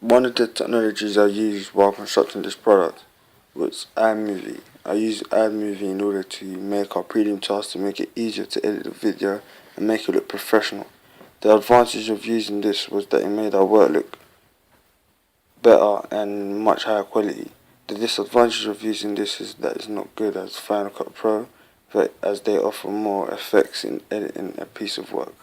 One of the technologies I used while constructing this product was iMovie. I used iMovie in order to make our prelim task to make it easier to edit the video and make it look professional. The advantage of using this was that it made our work look better and much higher quality. The disadvantage of using this is that it's not good as Final Cut Pro, as they offer more effects in editing a piece of work.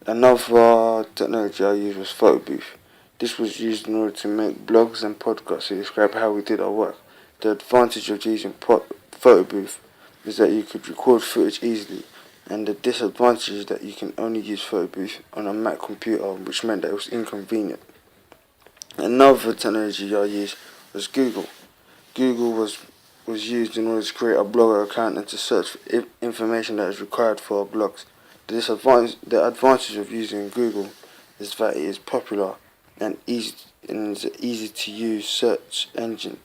Another technology I used was PhotoBooth. This was used in order to make blogs and podcasts to describe how we did our work. The advantage of using PhotoBooth is that you could record footage easily, and the disadvantage is that you can only use PhotoBooth on a Mac computer, which meant that it was inconvenient. Another technology I used was Google. Google was used in order to create a Blogger account and to search for information that is required for our blogs. The advantage of using Google is that it is popular and is an easy to use search engine.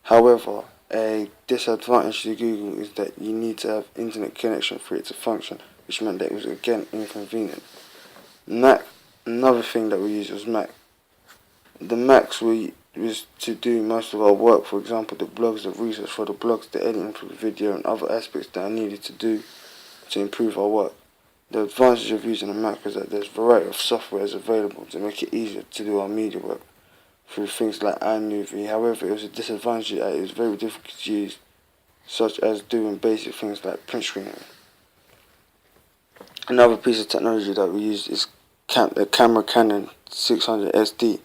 However, a disadvantage to Google is that you need to have internet connection for it to function, which meant that it was again inconvenient. Mac, another thing that we used was Mac. The Macs was to do most of our work, for example the blogs, the research for the blogs, the editing for the video and other aspects that I needed to do to improve our work. The advantage of using a Mac is that there's a variety of softwares available to make it easier to do our media work through things like iMovie. However, it was a disadvantage that it was very difficult to use, such as doing basic things like print screening. Another piece of technology that we used is the camera Canon 600 SD.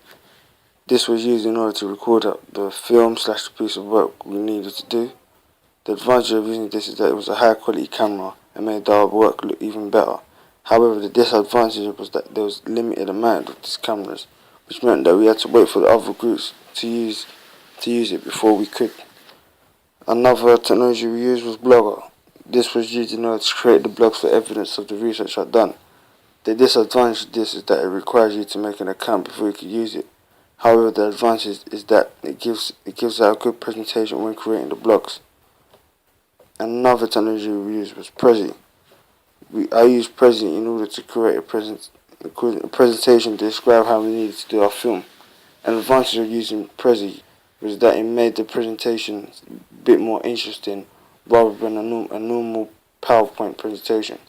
This was used in order to record the film / the piece of work we needed to do. The advantage of using this is that it was a high quality camera and made our work look even better. However, the disadvantage was that there was limited amount of these cameras, which meant that we had to wait for the other groups to use it before we could. Another technology we used was Blogger. This was used in order to create the blogs for evidence of the research I'd done. The disadvantage of this is that it requires you to make an account before you could use it. However, the advantage is that it gives out a good presentation when creating the blogs. Another technology we used was Prezi. I used Prezi in order to create a presentation to describe how we needed to do our film. An advantage of using Prezi was that it made the presentation a bit more interesting rather than a normal PowerPoint presentation.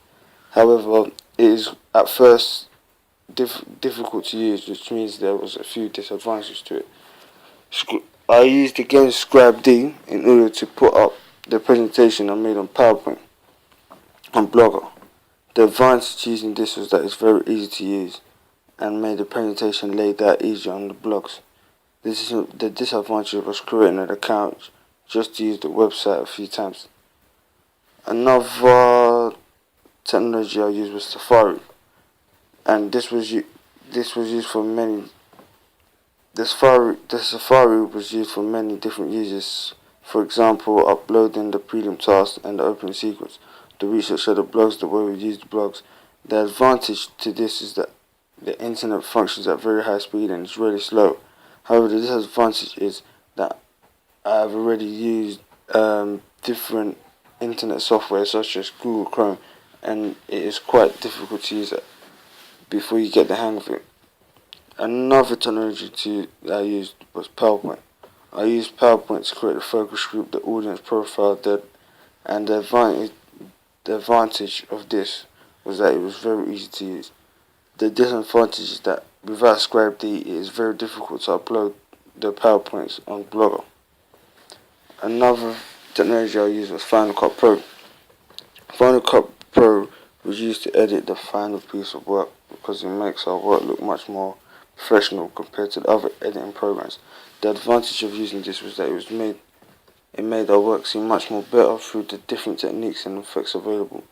However, it is at first difficult to use, which means there was a few disadvantages to it. I used again ScribeD in order to put up the presentation I made on PowerPoint on Blogger. The advantage using this was that it's very easy to use and made the presentation laid out easier on the blogs. The disadvantage was creating an account just to use the website a few times. Another technology I used was Safari, and this was used for many. The Safari was used for many different uses. For example, uploading the prelim task and the opening sequence, the research of the blogs, the way we use the blogs. The advantage to this is that the internet functions at very high speed and it's really slow. However, the disadvantage is that I've already used different internet software such as Google Chrome, and it is quite difficult to use it before you get the hang of it. Another technology that I used was PowerPoint. I used PowerPoint to create a focus group, the audience profile, and the advantage of this was that it was very easy to use. The disadvantage is that without ScribeD, it is very difficult to upload the PowerPoints on Blogger. Another technology I used was Final Cut Pro. Final Cut Pro was used to edit the final piece of work because it makes our work look much more professional compared to the other editing programs. The advantage of using this was that it made our work seem much more better through the different techniques and effects available.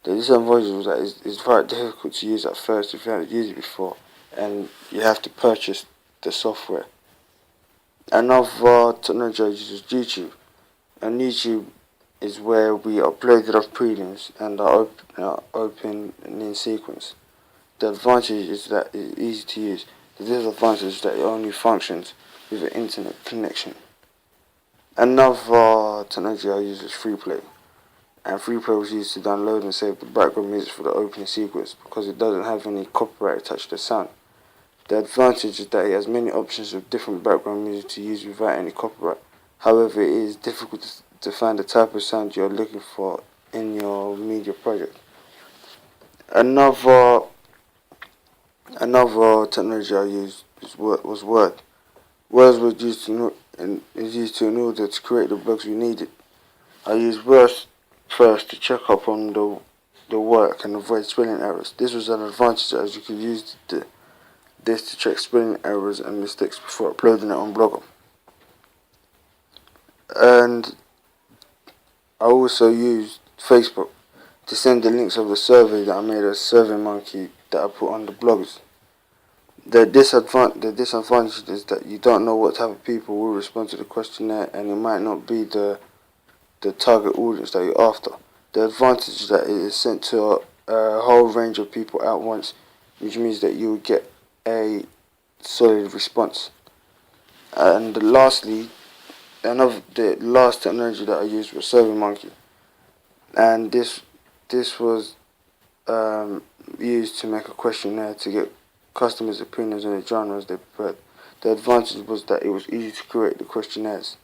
The disadvantage was that it's very difficult to use at first if you haven't used it before, and you have to purchase the software. Another technology I used was YouTube, and YouTube is where we uploaded our prelims and our opening sequence. The advantage is that it's easy to use. The disadvantage is that it only functions with an internet connection. Another technology I used was FreePlay, and FreePlay was used to download and save the background music for the opening sequence because it doesn't have any copyright attached to the sound. The advantage is that it has many options of different background music to use without any copyright. However, it is difficult to find the type of sound you're looking for in your media project. Another technology I used was Word. Word was used in order to create the blogs we needed. I used Word first to check up on the work and avoid spelling errors. This was an advantage as you could use this to check spelling errors and mistakes before uploading it on Blogger. And I also used Facebook to send the links of the survey that I made as SurveyMonkey that I put on the blogs. The disadvantage is that you don't know what type of people will respond to the questionnaire, and it might not be the target audience that you're after. The advantage is that it is sent to a whole range of people at once, which means that you will get a solid response. And lastly, the last technology that I used was SurveyMonkey, and this was used to make a questionnaire to get customers' opinions on the genres they preferred. The advantage was that it was easy to create the questionnaires.